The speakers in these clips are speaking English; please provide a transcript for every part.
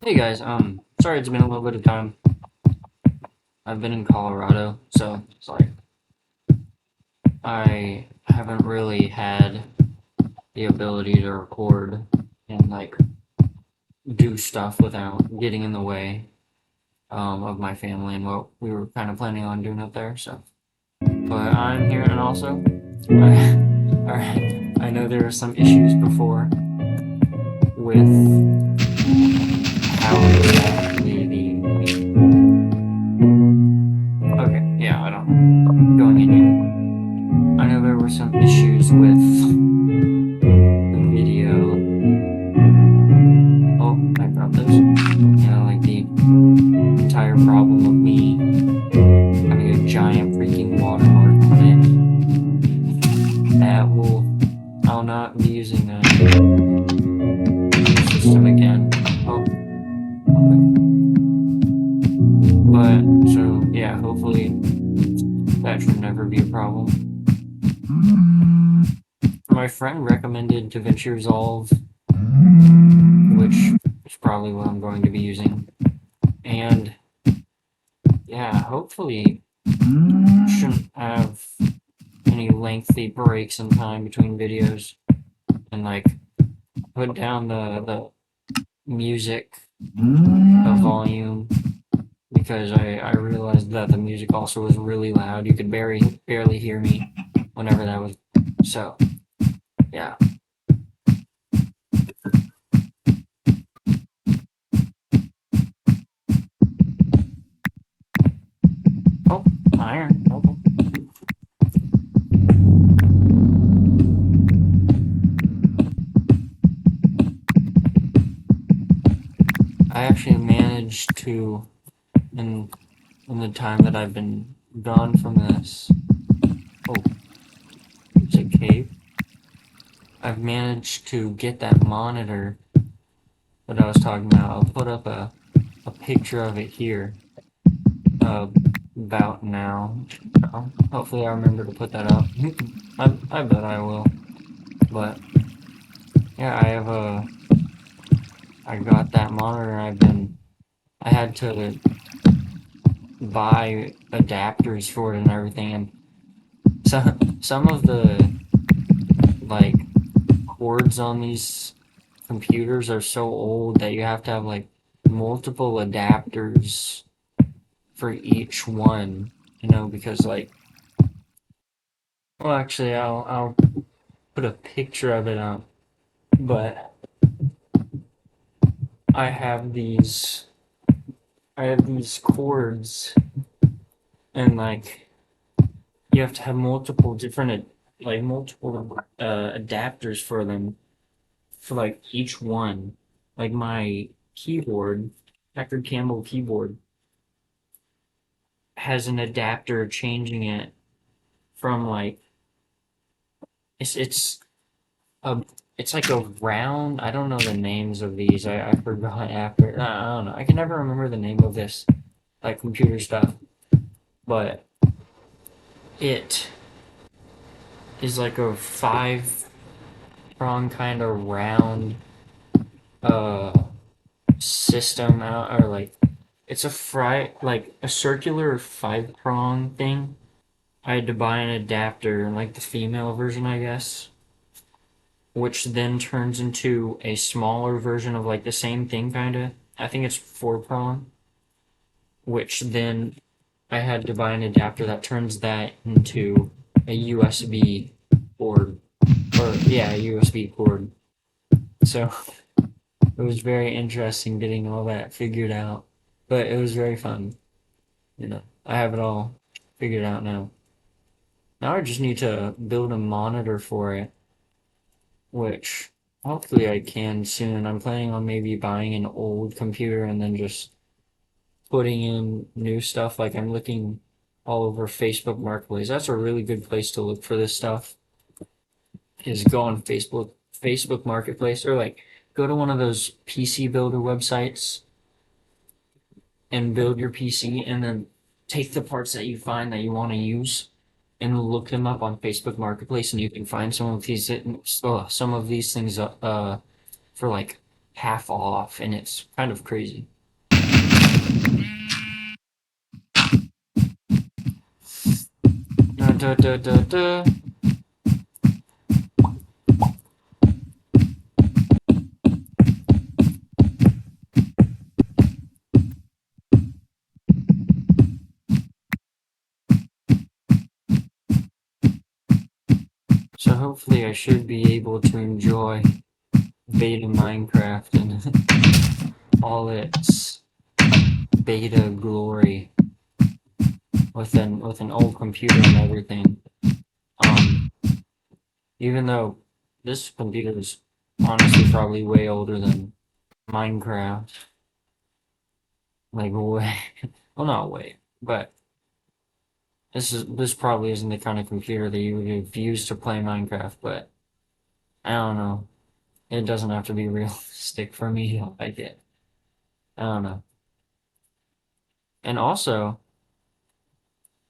Hey guys, sorry it's been a little bit of time. I've been in Colorado, so it's like I haven't really had the ability to record and like do stuff without getting in the way of my family and what we were kind of planning on doing up there. So, but I'm here, and also, I know there were some issues before with how exactly okay, yeah, I don't going in here. I know there were some issues with the video. Oh, I dropped those. Like the entire problem of me having a giant freaking watermark on it. I'll not be using that system again. Oh, okay. But, so, yeah, hopefully that should never be a problem. My friend recommended DaVinci Resolve, which is probably what I'm going to be using. And yeah, hopefully shouldn't have any lengthy breaks in time between videos, and like put down the music volume, because I realized that the music also was really loud. You could barely hear me whenever that was. So yeah. Oh, iron. Okay. I actually managed to, in in the time that I've been gone from this. Oh, it's a cave. I've managed to get that monitor that I was talking about. I'll put up a picture of it here uh, about now. Hopefully I remember to put that up. I bet I will. But yeah, I got that monitor, and I had to buy adapters for it and everything, and some of the like cords on these computers are so old that you have to have like multiple adapters for each one, because like, well, actually, I'll put a picture of it up, but I have these I have these cords, and like you have to have multiple different multiple adapters for them, for like each one. Like my keyboard, Packard Campbell keyboard, has an adapter changing it from like it's a it's like a round. I don't know the names of these. I forgot after. I don't know. I can never remember the name of this like computer stuff, but it is like a five prong kind of round uh system out, or like it's a circular five prong thing. I had to buy an adapter, like the female version, I guess, which then turns into a smaller version of like the same thing, kind of. I think it's four prong, which then I had to buy an adapter that turns that into a USB cord, or yeah, a USB cord. So it was very interesting getting all that figured out, but it was very fun. I have it all figured out now. Now I just need to build a monitor for it, which hopefully I can soon. I'm planning on maybe buying an old computer and then just putting in new stuff. Like, I'm looking all over Facebook Marketplace. That's a really good place to look for this stuff. Is go on Facebook Marketplace, or like go to one of those PC builder websites and build your PC, and then take the parts that you find that you want to use and look them up on Facebook Marketplace, and you can find some of these things for like half off, and it's kind of crazy. Da, da, da, da, da. So hopefully I should be able to enjoy beta Minecraft and all its beta glory with an old computer and everything. Um, Even though this computer is honestly probably way older than Minecraft, like way, well not way, but this probably isn't the kind of computer that you would use to play Minecraft. But I don't know. It doesn't have to be realistic for me to like it. I don't know. And also,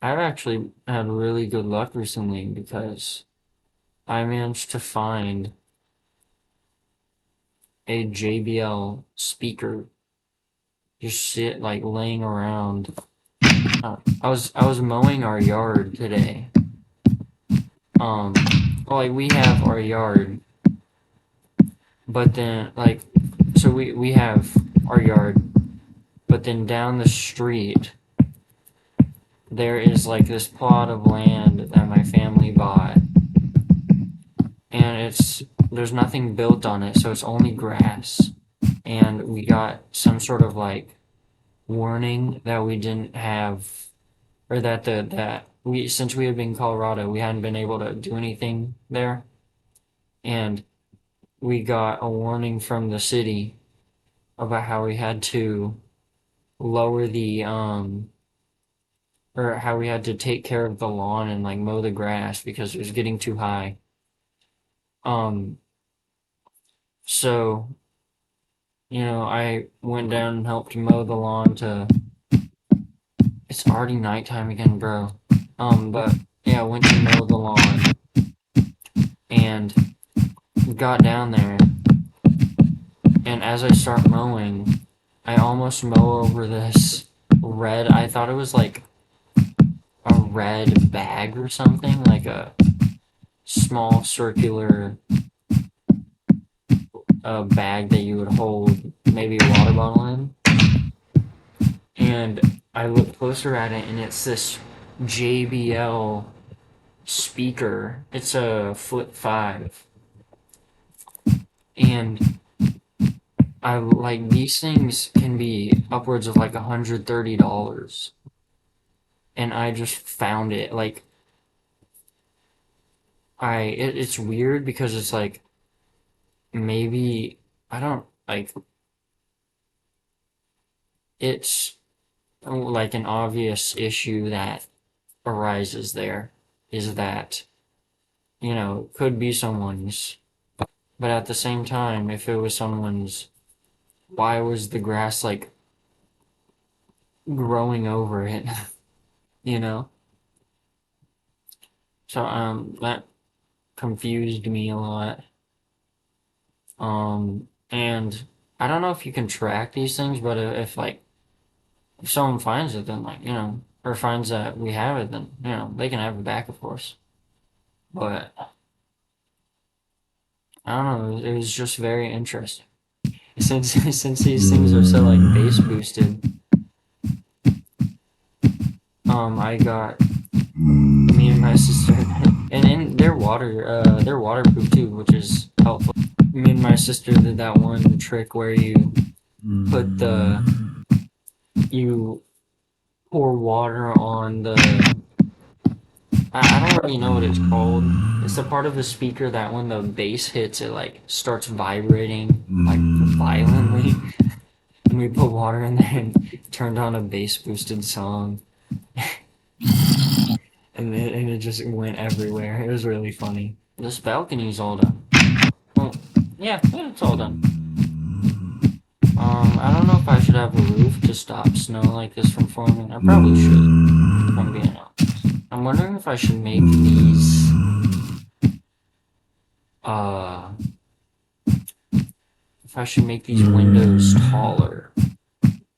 I've actually had really good luck recently because I managed to find a JBL speaker just sit like laying around. I was mowing our yard today. Um, well, like we have our yard, but then like so we have our yard, but then down the street there is like this plot of land that my family bought, and there's nothing built on it, so it's only grass. And we got some sort of like warning that we didn't have, or that we since we had been in Colorado, we hadn't been able to do anything there, and we got a warning from the city about how we had to lower the or how we had to take care of the lawn and like mow the grass because it was getting too high. Um, so I went down and helped mow the lawn to. It's already nighttime again, bro. But yeah, I went to mow the lawn and got down there, and as I start mowing, I almost mow over this red. I thought it was like a red bag or something, like a small circular bag that you would hold maybe a water bottle in. And I look closer at it, and it's this JBL speaker. It's a Flip 5. And I like these things can be upwards of like $130. And I just found it. Like it's weird because it's like maybe I don't like it's like an obvious issue that arises there is that could be someone's, but at the same time if it was someone's, why was the grass like growing over it? you know so that confused me a lot. And I don't know if you can track these things, but if like if someone finds it, then like or finds that we have it, then they can have it back, of course. But I don't know. It was just very interesting. Since these things are so like bass boosted, I got me and my sister, and they're waterproof too, which is helpful. Me and my sister did that one trick where put the you pour water on I don't really know what it's called. It's the part of the speaker that when the bass hits, it like starts vibrating like violently. And we put water in there and turned on a bass boosted song, and it just went everywhere. It was really funny. This balcony's all done. Well, yeah, it's all done. I don't know if I should have a roof to stop snow like this from forming. I probably should, if I'm being honest. I'm wondering if I should make if I should make these windows taller.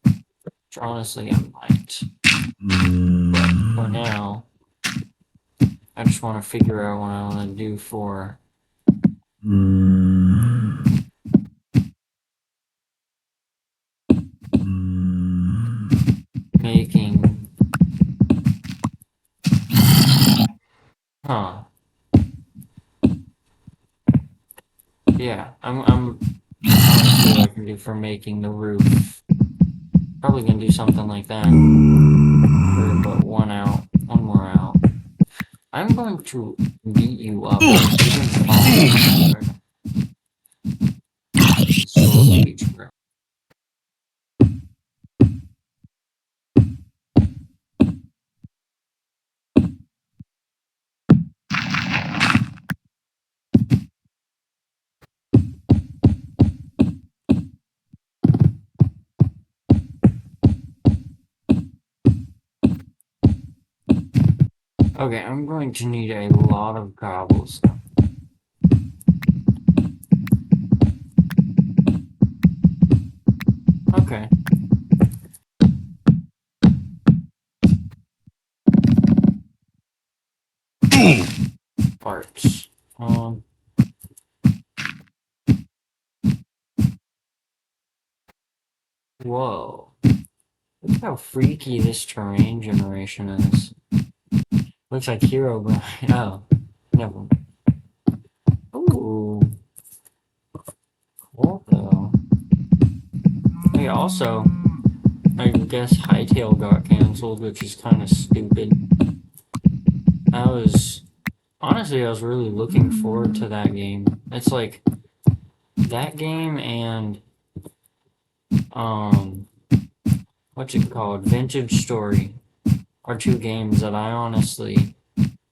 Which honestly, I might. But for now, I just want to figure out what I want to do for making. Huh. Yeah, I'm trying to see what I can do for making the roof. Probably gonna do something like that. Or but one more out. I'm going to beat you up. You've been following me. Slowly beat you up. Okay, I'm going to need a lot of gobbles. Okay. Parts. Whoa. Look how freaky this terrain generation is. Looks like Hero Grind. Oh, never mind. Ooh. Cool though. Hey, also, I guess Hightail got canceled, which is kind of stupid. Honestly, I was really looking forward to that game. It's like, that game and, what's it called? Vintage Story are two games that I honestly,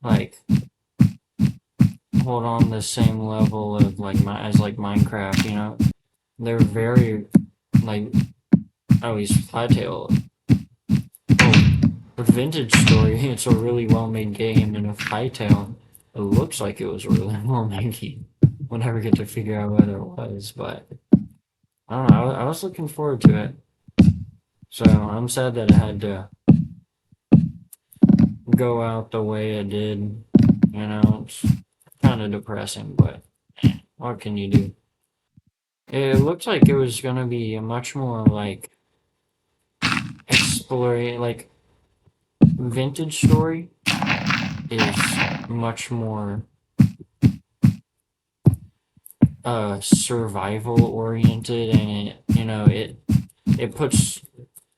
like, hold on the same level of, like, as, like, Minecraft, you know? They're very, like, at least Hightail. Oh, with Vintage Story, it's a really well-made game, and with Hightail, it looks like it was a really well-made game. We'll never get to figure out what it was, but I don't know. I was looking forward to it. So I'm sad that it had to go out the way it did. You know, it's kind of depressing, but what can you do? It looked like it was gonna be a much more like exploring, like Vintage Story is much more survival oriented, and it puts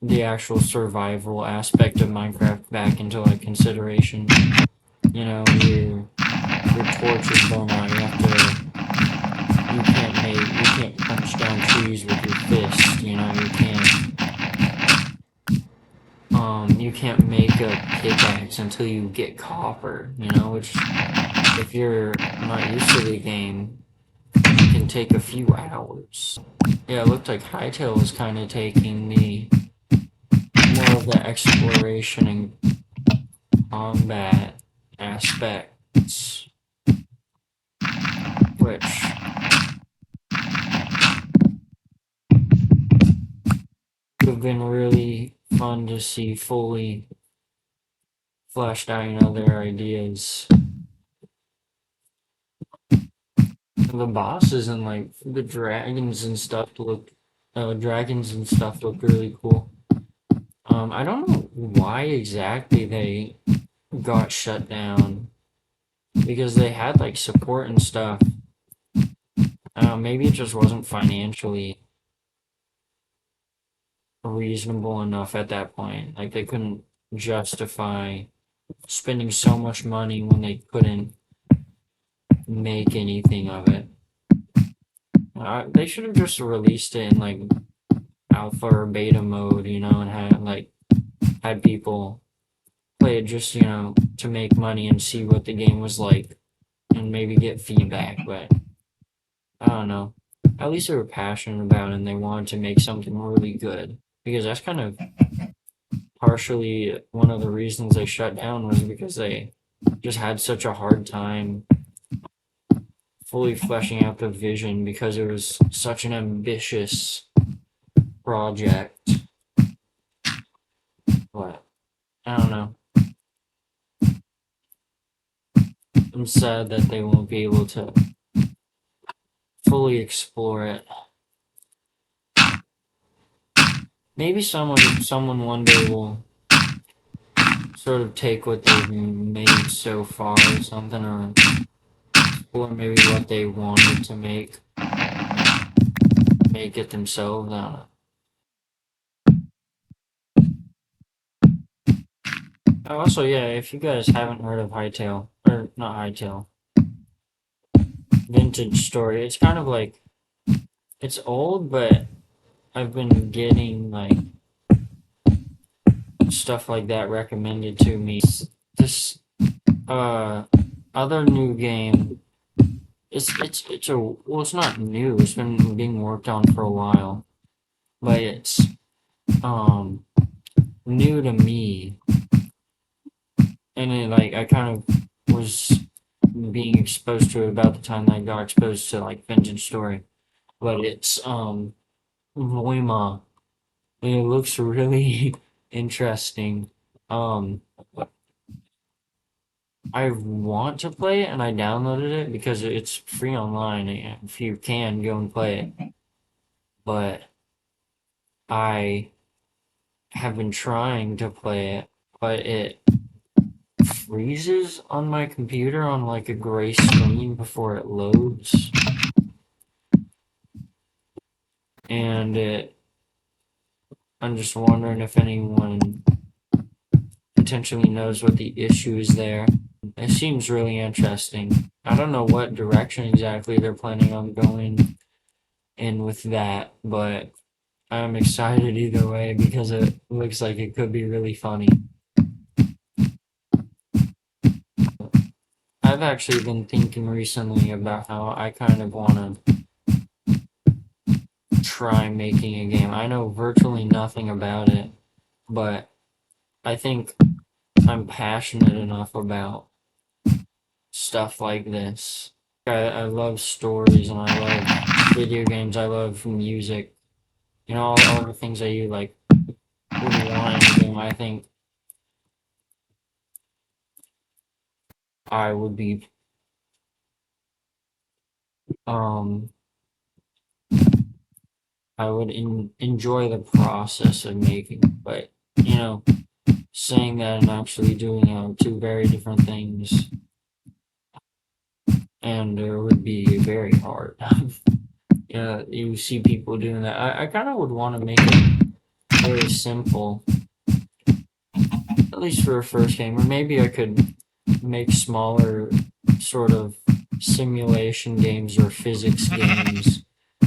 the actual survival aspect of Minecraft back into like consideration. You know, your torch is burnt out. You can't punch down trees with your fist. You know, you can't make a pickaxe until you get copper. You know, which if you're not used to the game, can take a few hours. Yeah, it looked like Hytale was kind of taking the more of the exploration and combat aspects, which would have been really fun to see fully fleshed out, you know, their ideas. The bosses and like the dragons and stuff looked really cool. I don't know why exactly they got shut down because they had like support and stuff. Maybe it just wasn't financially reasonable enough at that point. Like they couldn't justify spending so much money when they couldn't make anything of it. They should have just released it in like alpha or beta mode, you know, and had people play it just, you know, to make money and see what the game was like and maybe get feedback, but I don't know. At least they were passionate about it and they wanted to make something really good. Because that's kind of partially one of the reasons they shut down was because they just had such a hard time fully fleshing out the vision because it was such an ambitious project. But I don't know. I'm sad that they won't be able to fully explore it. Maybe someone one day will sort of take what they've made so far or something, or maybe what they wanted to make it themselves. I don't know. Oh, also, yeah, if you guys haven't heard of Hightail, or not Hightail, Vintage Story, it's kind of like, it's old, but I've been getting, like, stuff like that recommended to me. This, uh, other new game, well, it's not new, it's been being worked on for a while, but it's, um, new to me, and it, like, I kind of was being exposed to it about the time that I got exposed to, like, Vintage Story. But it's Voima. And it looks really interesting. Um, I want to play it, and I downloaded it because it's free online. And if you can, go and play it. But I have been trying to play it, but it freezes on my computer on like a gray screen before it loads. And I'm just wondering if anyone potentially knows what the issue is there. It seems really interesting. I don't know what direction exactly they're planning on going in with that, but I'm excited either way because it looks like it could be really funny. I've actually been thinking recently about how I kind of want to try making a game. I know virtually nothing about it, but I think I'm passionate enough about stuff like this. I love stories and I love video games. I love music. You know, all the things that you like would want in a game. I think I would be um I would enjoy the process of making, but you know, saying that and actually doing it are two very different things, and it would be very hard. Yeah, you see people doing that. I kind of would want to make it very simple, at least for a first game, or maybe I could make smaller sort of simulation games or physics games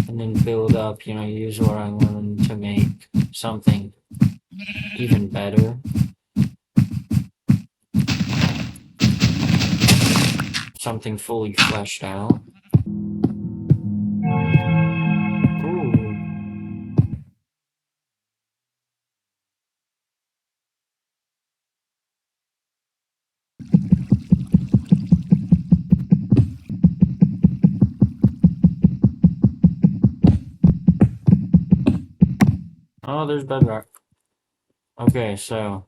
and then build up, you know, use what I learned to make something even better. Something fully fleshed out. Ooh. Oh, there's bedrock. Okay, so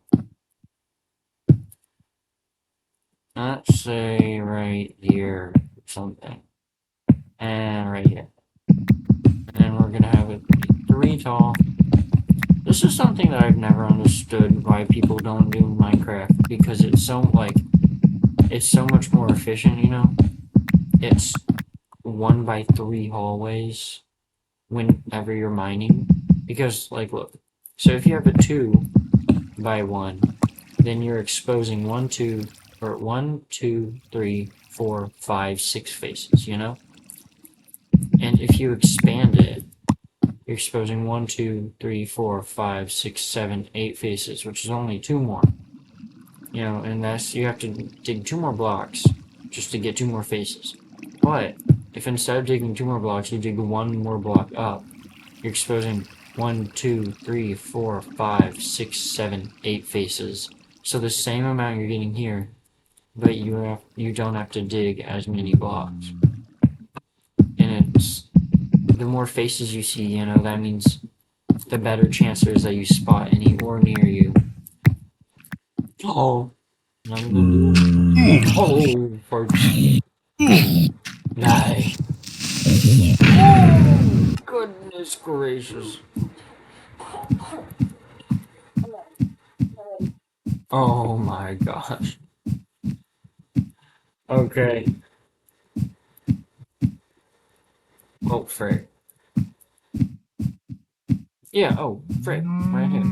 let's say right here something. And right here. And we're gonna have it 3 tall. This is something that I've never understood why people don't do in Minecraft because it's so like it's so much more efficient, you know? It's 1 by 3 hallways whenever you're mining. Because like look, so if you have a 2 by 1, then you're exposing 1, 2, or 1, 2, 3, 4, 5, 6 faces, you know? And if you expand it, you're exposing 1, 2, 3, 4, 5, 6, 7, 8 faces, which is only 2 more. You know, and that's you have to dig 2 more blocks just to get 2 more faces. But if instead of digging 2 more blocks, you dig 1 more block up, you're exposing 1, 2, 3, 4, 5, 6, 7, 8 faces. So the same amount you're getting here, but you don't have to dig as many blocks. The more faces you see, that means the better chance there is that you spot any or near you. Oh, I'm gonna do it. Oh, farts. Die. Oh, goodness gracious. Oh my gosh. Okay. Oh, frick. Yeah, oh, frick. Right here.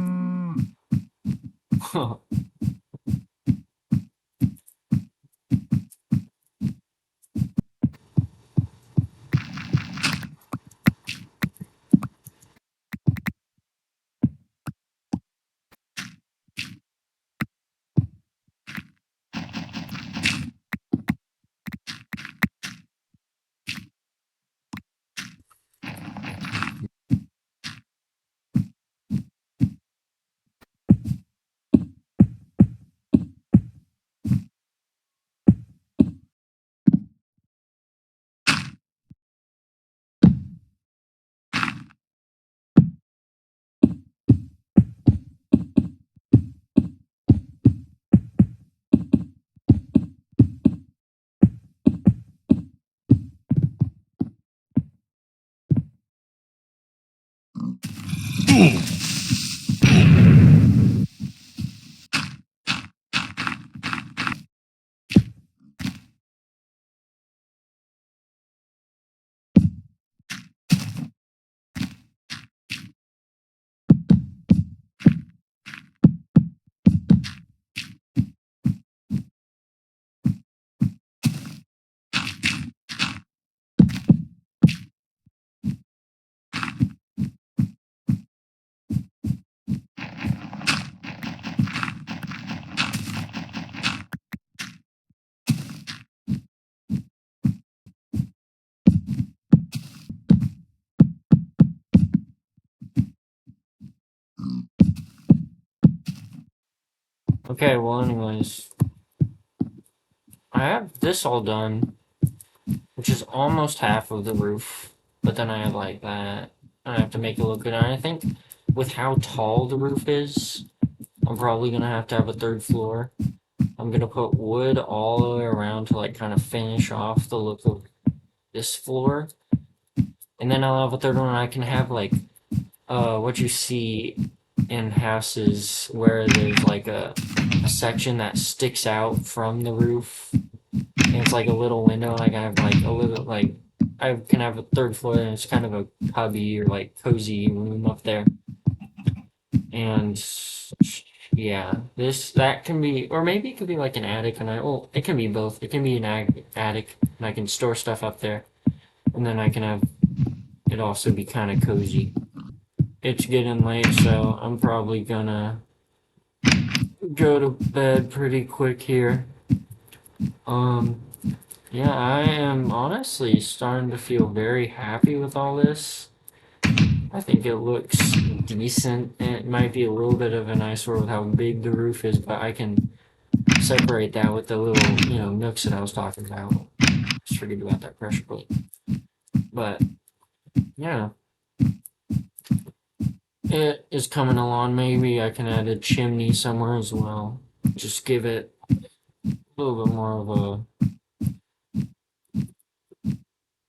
Okay, well, anyways, I have this all done, which is almost half of the roof, but then I have like that. I have to make it look good. And I think with how tall the roof is, I'm probably gonna have to have a third floor. I'm gonna put wood all the way around to like kind of finish off the look of this floor, and then I'll have a third one. And I can have like what you see in houses where there's like a section that sticks out from the roof, and it's like a little window, and I can have like a little like I can have a third floor, and it's kind of a cubby or like cozy room up there, and yeah, this that can be, or maybe it could be like an attic, and well, it can be both. It can be an attic, and I can store stuff up there, and then I can have it also be kind of cozy. It's getting late, so I'm probably gonna go to bed pretty quick here. Um, yeah, I am honestly starting to feel very happy with all this. I think it looks decent. It might be a little bit of an eyesore with how big the roof is, but I can separate that with the little, nooks that I was talking about. Just forget about that pressure plate. But, yeah, it is coming along. Maybe I can add a chimney somewhere as well. Just give it a little bit more of a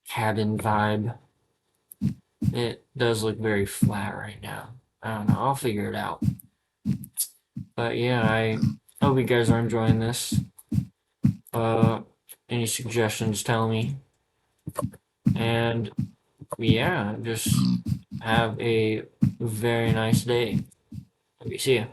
cabin vibe. It does look very flat right now. I don't know. I'll figure it out. But yeah, I hope you guys are enjoying this. Uh, any suggestions, tell me. And yeah, just have a very nice day. Okay, see ya.